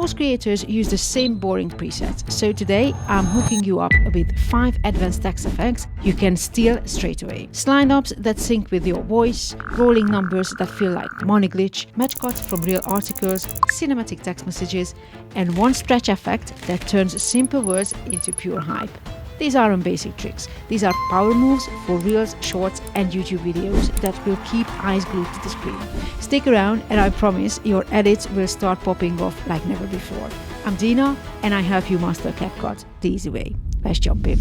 Most creators use the same boring presets, so today I'm hooking you up with 5 advanced text effects you can steal straight away. Slide ups that sync with your voice, rolling numbers that feel like money glitch, match cut from real articles, cinematic text messages, and one stretch effect that turns simple words into pure hype. These aren't basic tricks. These are power moves for Reels, Shorts and YouTube videos that will keep eyes glued to the screen. Stick around and I promise your edits will start popping off like never before. I'm Dina and I help you master CapCut the easy way. Let's jump in.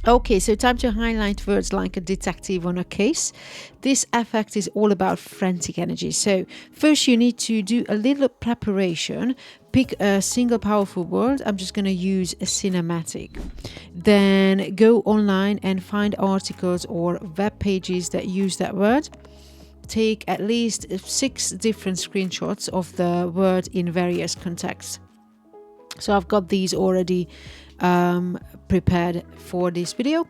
Okay, so time to highlight words like a detective on a case. This effect is all about frantic energy. So first you need to do a little preparation. Pick a single powerful word. I'm just going to use a cinematic. Then go online and find articles or web pages that use that word. Take at least 6 different screenshots of the word in various contexts. So I've got these already prepared for this video.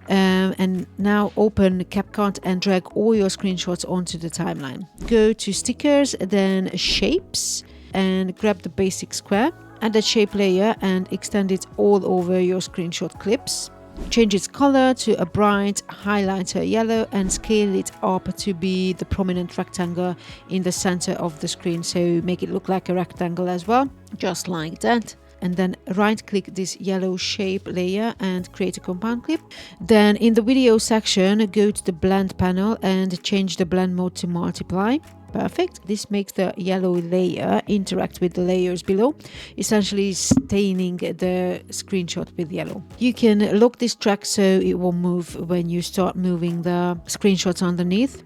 And now open CapCut and drag all your screenshots onto the timeline. Go to stickers, then shapes, and grab the basic square. Add the shape layer and extend it all over your screenshot clips. Change its color to a bright highlighter yellow and scale it up to be the prominent rectangle in the center of the screen. So make it look like a rectangle as well, just like that. And then right click this yellow shape layer and create a compound clip. Then in the video section, go to the blend panel and change the blend mode to multiply. Perfect. This makes the yellow layer interact with the layers below, essentially staining the screenshot with yellow. You can lock this track so it will move when you start moving the screenshots underneath.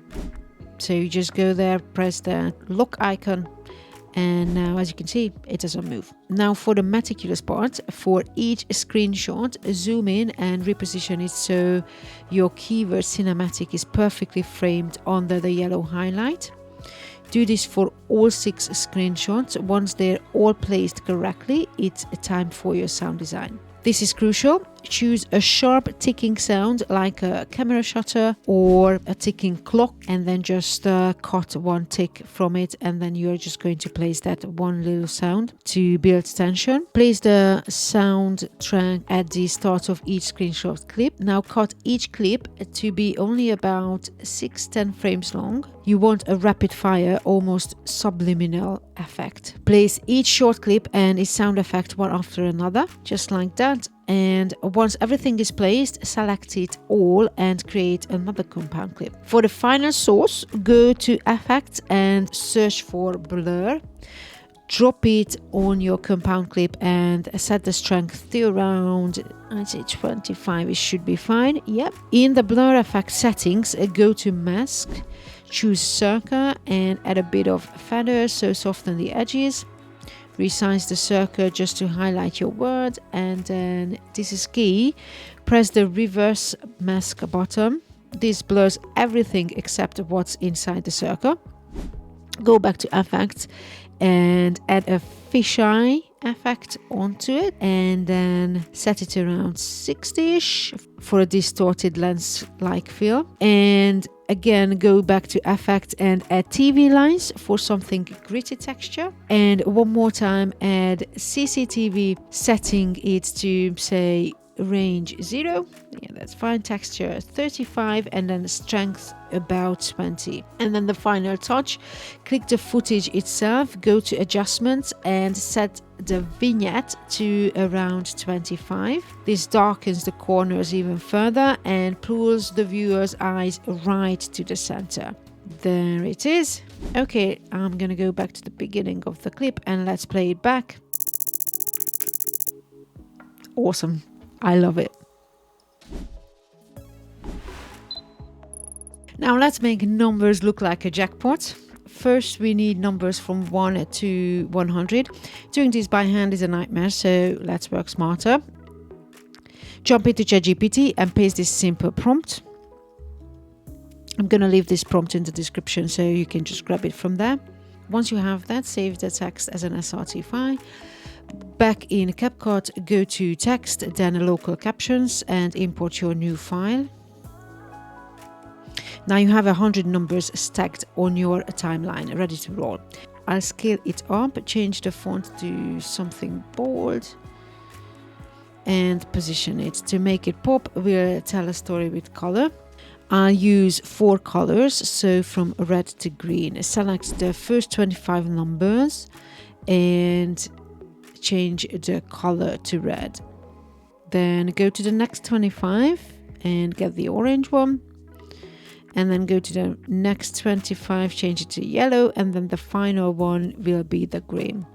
So you just go there, press the lock icon, and now as you can see it doesn't move. Now for the meticulous part, for each screenshot zoom in and reposition it so your keyword cinematic is perfectly framed under the yellow highlight. Do this for all 6 screenshots. Once they're all placed correctly, it's time for your sound design. This is crucial. Choose a sharp ticking sound like a camera shutter or a ticking clock, and then just cut one tick from it, and then you're just going to place that one little sound to build tension. Place the sound track at the start of each screenshot clip. Now cut each clip to be only about 6-10 frames long. You want a rapid fire, almost subliminal effect. Place each short clip and its sound effect one after another, just like that. And once everything is placed, select it all and create another compound clip. For the final source, go to Effects and search for Blur. Drop it on your compound clip and set the strength to around, I'd say 25, it should be fine. Yep. In the blur effect settings, go to Mask, choose Circle and add a bit of feather, so soften the edges. Resize the circle just to highlight your word, and then this is key, press the reverse mask button. This blurs everything except what's inside the circle. Go back to Effects and add a fisheye effect onto it, and then set it around 60ish for a distorted lens like feel. And again, go back to Effect and add TV lines for something gritty texture. And one more time, add CCTV, setting it to say range 0. Yeah, that's fine. Texture 35, and then strength about 20. And then the final touch, click the footage itself, go to adjustments and set the vignette to around 25. This darkens the corners even further and pulls the viewer's eyes right to the center. There it is. Okay, I'm gonna go back to the beginning of the clip and let's play it back. Awesome. I love it. Now let's make numbers look like a jackpot. First, we need numbers from 1 to 100. Doing this by hand is a nightmare, so let's work smarter. Jump into ChatGPT and paste this simple prompt. I'm going to leave this prompt in the description so you can just grab it from there. Once you have that, save the text as an SRT file. Back in CapCut, go to Text, then Local Captions, and import your new file. Now you have 100 numbers stacked on your timeline, ready to roll. I'll scale it up, change the font to something bold, and position it. To make it pop, we'll tell a story with color. I'll use 4 colors, so from red to green. Select the first 25 numbers and change the color to red. Then go to the next 25 and get the orange one. And then go to the next 25, change it to yellow, and then the final one will be the green.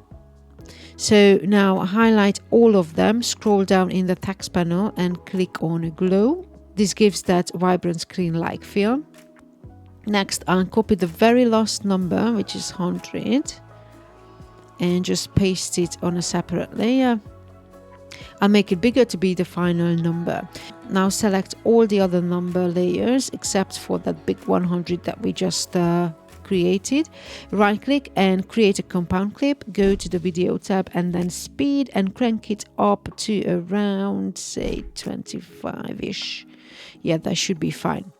So now highlight all of them, scroll down in the text panel and click on glow. This gives that vibrant screen-like feel. Next, I'll copy the very last number, which is 100, and just paste it on a separate layer. I'll make it bigger to be the final number. Now select all the other number layers except for that big 100 that we just created. Right click and create a compound clip. Go to the video tab and then speed and crank it up to around, say, 25-ish. Yeah, that should be fine.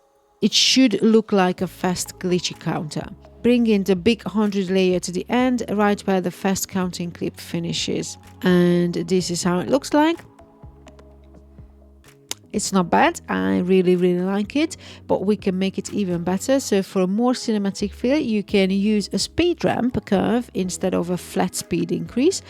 It should look like a fast glitchy counter. Bring in the big 100 layer to the end, right where the fast counting clip finishes. And this is how it looks like. It's not bad. I really like it, but we can make it even better. So for a more cinematic feel, you can use a speed ramp curve instead of a flat speed increase.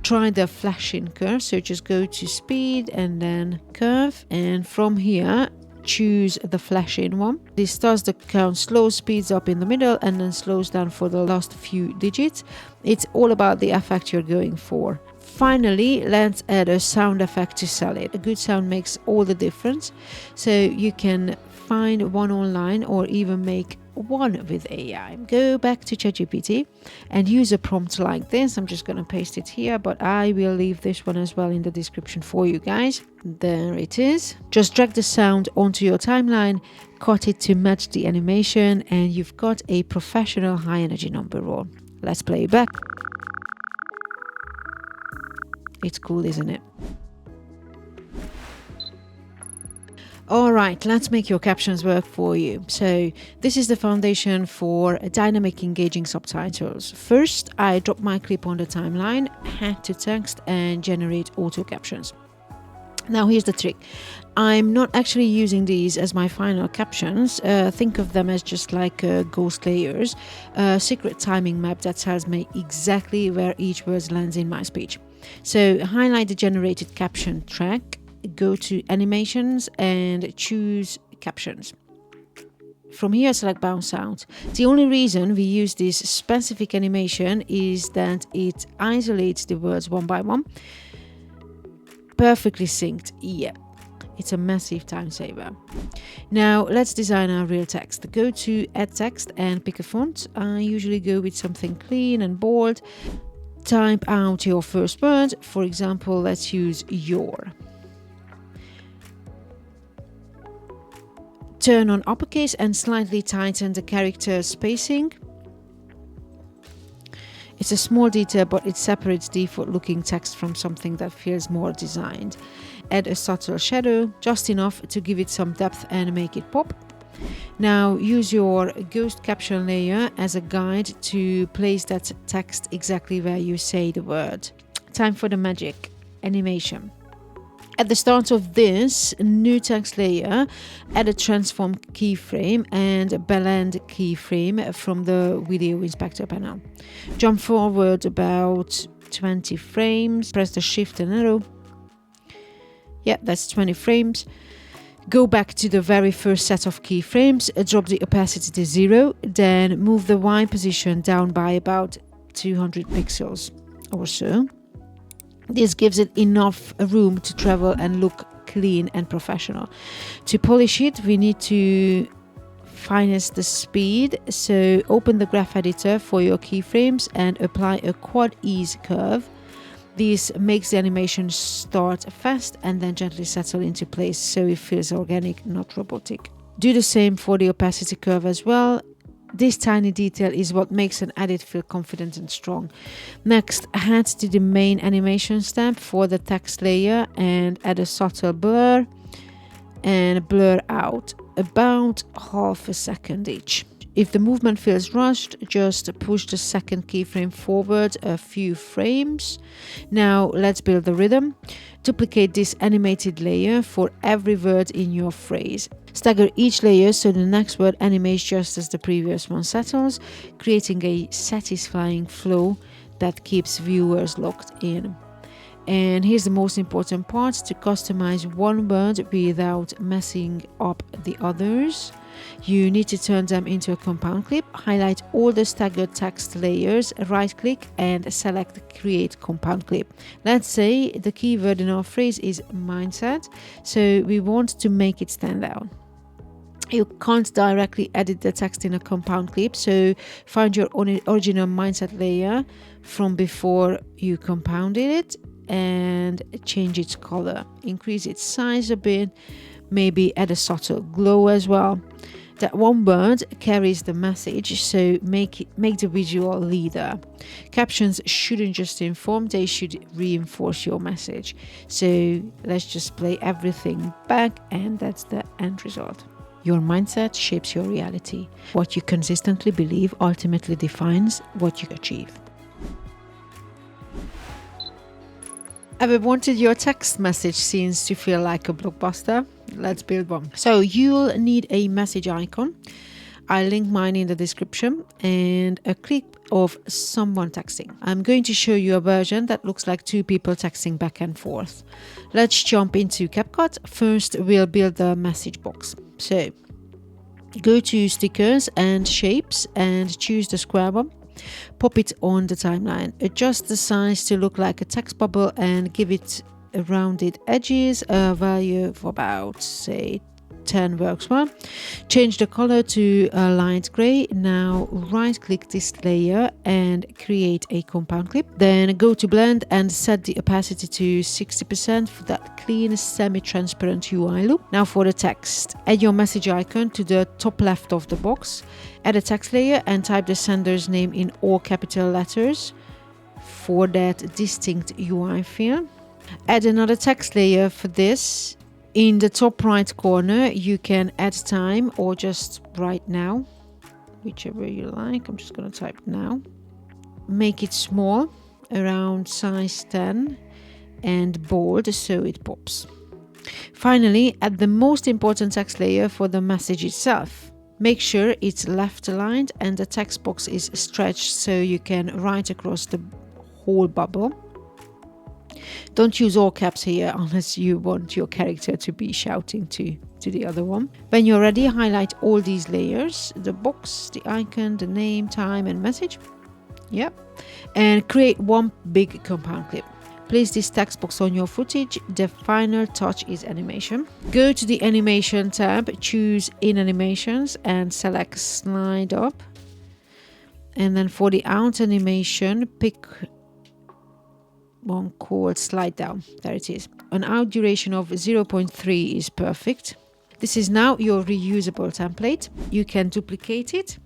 Try the flashing curve. So just go to speed and then curve, and from here choose the flashing one. This starts the count slow, speeds up in the middle, and then slows down for the last few digits. It's all about the effect you're going for. Finally, let's add a sound effect to sell it. A good sound makes all the difference. So you can find one online or even make one with AI. Go back to ChatGPT and use a prompt like this. I'm just going to paste it here, but I will leave this one as well in the description for you guys. There it is. Just drag the sound onto your timeline, cut it to match the animation, and you've got a professional high energy number roll. Let's play it back. It's cool, isn't it? All right, let's make your captions work for you. So this is the foundation for dynamic engaging subtitles. First, I drop my clip on the timeline, head to text and generate auto captions. Now here's the trick. I'm not actually using these as my final captions. Think of them as just like ghost layers, a secret timing map that tells me exactly where each word lands in my speech. So highlight the generated caption track, go to animations and choose captions. From here, select bounce out. The only reason we use this specific animation is that it isolates the words one by one. Perfectly synced. Yeah, it's a massive time saver. Now let's design our real text. Go to add text and pick a font. I usually go with something clean and bold. Type out your first word. For example, let's use your. Turn on uppercase and slightly tighten the character spacing. It's a small detail, but it separates default looking text from something that feels more designed. Add a subtle shadow, just enough to give it some depth and make it pop. Now use your ghost caption layer as a guide to place that text exactly where you say the word. Time for the magic animation. At the start of this new text layer, add a transform keyframe and blend keyframe from the video inspector panel. Jump forward about 20 frames, press the shift and arrow. Yeah, that's 20 frames. Go back to the very first set of keyframes, drop the opacity to 0, then move the Y position down by about 200 pixels or so. This gives it enough room to travel and look clean and professional. To polish it, we need to finesse the speed. So open the graph editor for your keyframes and apply a quad ease curve. This makes the animation start fast and then gently settle into place so it feels organic, not robotic. Do the same for the opacity curve as well. This tiny detail is what makes an edit feel confident and strong. Next, head to the main animation step for the text layer and add a subtle blur. and blur out about half a second each. If the movement feels rushed, just push the second keyframe forward a few frames. Now let's build the rhythm. Duplicate this animated layer for every word in your phrase. Stagger each layer so the next word animates just as the previous one settles, creating a satisfying flow that keeps viewers locked in. And here's the most important part: to customize one word without messing up the others. You need to turn them into a compound clip. Highlight all the staggered text layers, right click and select create compound clip. Let's say the keyword in our phrase is mindset, so we want to make it stand out. You can't directly edit the text in a compound clip, so find your original mindset layer from before you compounded it and change its color, increase its size a bit, maybe add a subtle glow as well. That one word carries the message, so make the visual leader. Captions shouldn't just inform, they should reinforce your message. So let's just play everything back, and that's the end result. Your mindset shapes your reality. What you consistently believe ultimately defines what you achieve. Ever wanted your text message scenes to feel like a blockbuster? Let's build one. So you'll need a message icon. I'll link mine in the description, and a clip of someone texting. I'm going to show you a version that looks like two people texting back and forth. Let's jump into CapCut. First, we'll build the message box. So go to stickers and shapes and choose the square one. Pop it on the timeline. Adjust the size to look like a text bubble and give it rounded edges. A value of about, say, 10 works well. Change the color to a light gray. Now right click this layer and create a compound clip. Then go to blend and set the opacity to 60% for that clean semi-transparent UI look. Now for the text, add your message icon to the top left of the box. Add a text layer and type the sender's name in all capital letters for that distinct UI feel. Add another text layer for this. In the top right corner, you can add time or just write now, whichever you like. I'm just going to type now. Make it small, around size 10, and bold so it pops. Finally, add the most important text layer for the message itself. Make sure it's left aligned and the text box is stretched so you can write across the whole bubble. Don't use all caps here unless you want your character to be shouting to the other one. When you're ready, highlight all these layers, the box, the icon, the name, time and message. Yep. And create one big compound clip. Place this text box on your footage. The final touch is animation. Go to the animation tab, choose in animations and select slide up. And then for the out animation, pick one called slide down. There it is. An out duration of 0.3 is perfect. This is now your reusable template. You can duplicate it.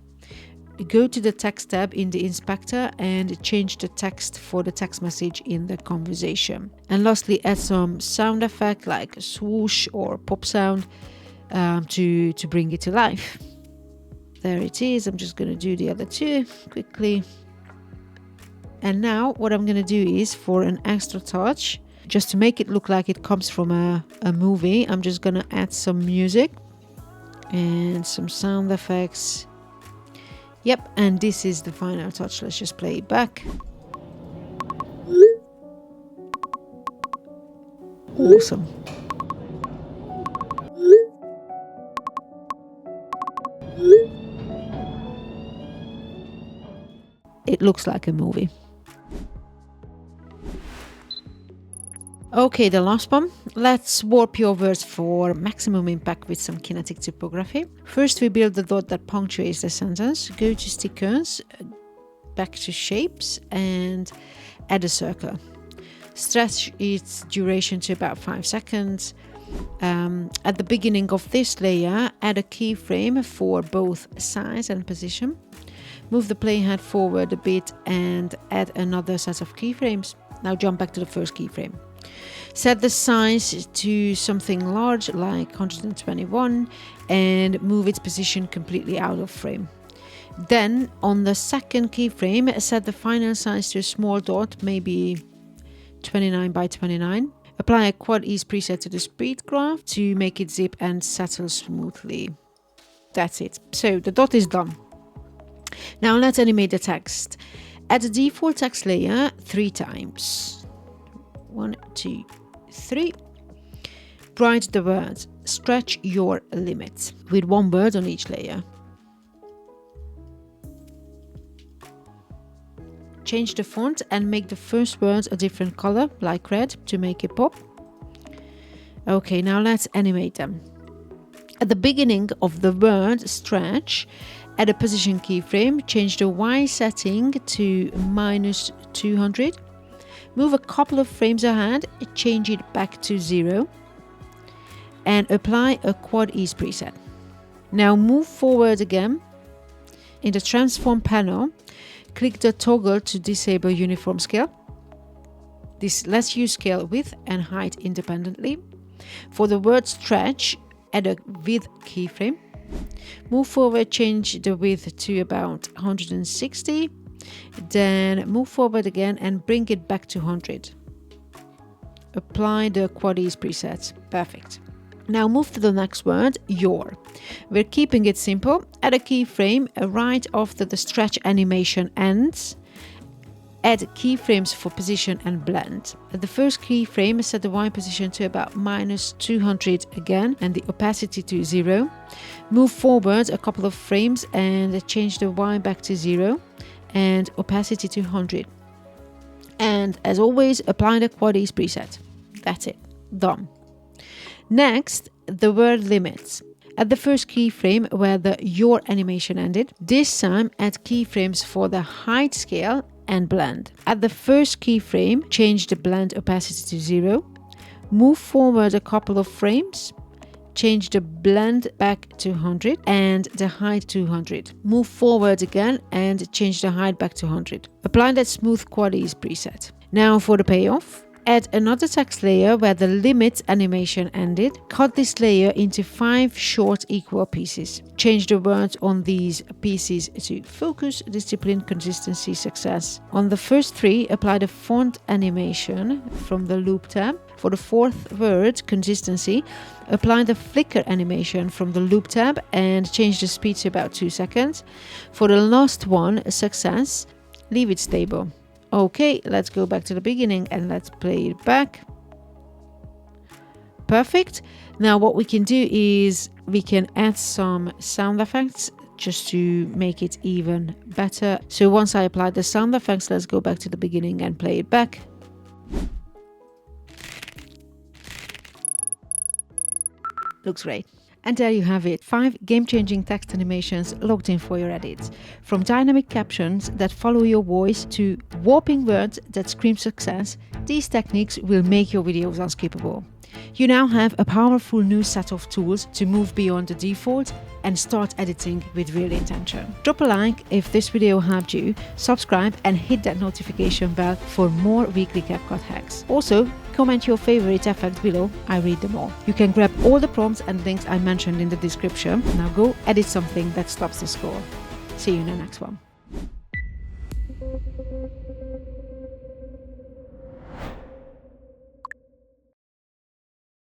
Go to the text tab in the inspector and change the text for the text message in the conversation. And lastly, add some sound effect like a swoosh or pop sound to bring it to life. There it is. I'm just going to do the other two quickly. And now what I'm going to do is, for an extra touch, just to make it look like it comes from a movie, I'm just going to add some music and some sound effects. Yep, and this is the final touch. Let's just play it back. Awesome. It looks like a movie. Okay, the last one. Let's warp your words for maximum impact with some kinetic typography. First, we build the dot that punctuates the sentence. Go to stickers, back to shapes, and add a circle. Stretch its duration to about 5 seconds. At the beginning of this layer, add a keyframe for both size and position. Move the playhead forward a bit and add another set of keyframes. Now jump back to the first keyframe. Set the size to something large like 121 and move its position completely out of frame. Then on the second keyframe, set the final size to a small dot, maybe 29 by 29. Apply a 𝐾𝐻 preset to the speed graph to make it zip and settle smoothly. That's it. So the dot is done. Now let's animate the text. Add the default text layer 3 times. 1, 2, 3. Write the words "stretch your limits" with one word on each layer. Change the font and make the first words a different color, like red, to make it pop. Okay, now let's animate them. At the beginning of the word "stretch", add a position keyframe, change the Y setting to -200. Move a couple of frames ahead, change it back to 0, and apply a 𝐾𝐻 preset. Now move forward again. In the transform panel, click the toggle to disable uniform scale. This lets you scale width and height independently. For the word "stretch", add a width keyframe. Move forward, change the width to about 160. Then move forward again and bring it back to 100. Apply the 𝐾𝐻 preset. Perfect. Now move to the next word, "your". We're keeping it simple. Add a keyframe right after the stretch animation ends. Add keyframes for position and blend. At the first keyframe, set the Y position to about -200 again and the opacity to 0. Move forward a couple of frames and change the Y back to 0 and opacity to 100. And as always, apply the 𝐾𝐻 preset. That's it. Done. Next, the word "limits". At the first keyframe where the "your" animation ended, this time add keyframes for the height scale and blend. At the first keyframe, change the blend opacity to 0. Move forward a couple of frames, change the blend back to 100 and the height to 100. Move forward again and change the height back to 100. Apply that smooth 𝐾𝐻 preset. Now for the payoff. Add another text layer where the "limits" animation ended. Cut this layer into 5 short equal pieces. Change the words on these pieces to "focus, discipline, consistency, success". On the first 3, apply the font animation from the loop tab. For the fourth word, "consistency", apply the flicker animation from the loop tab and change the speed to about 2 seconds. For the last one, "success", leave it stable. Okay, let's go back to the beginning and let's play it back. Perfect. Now what we can do is we can add some sound effects just to make it even better. So once I apply the sound effects, let's go back to the beginning and play it back. Looks great. And there you have it, 5 game-changing text animations logged in for your edits. From dynamic captions that follow your voice to warping words that scream success, these techniques will make your videos unskippable. You now have a powerful new set of tools to move beyond the default and start editing with real intention. Drop a like if this video helped you, subscribe and hit that notification bell for more weekly CapCut hacks. Also, comment your favorite effect below, I read them all. You can grab all the prompts and links I mentioned in the description. Now go edit something that stops the score. See you in the next one.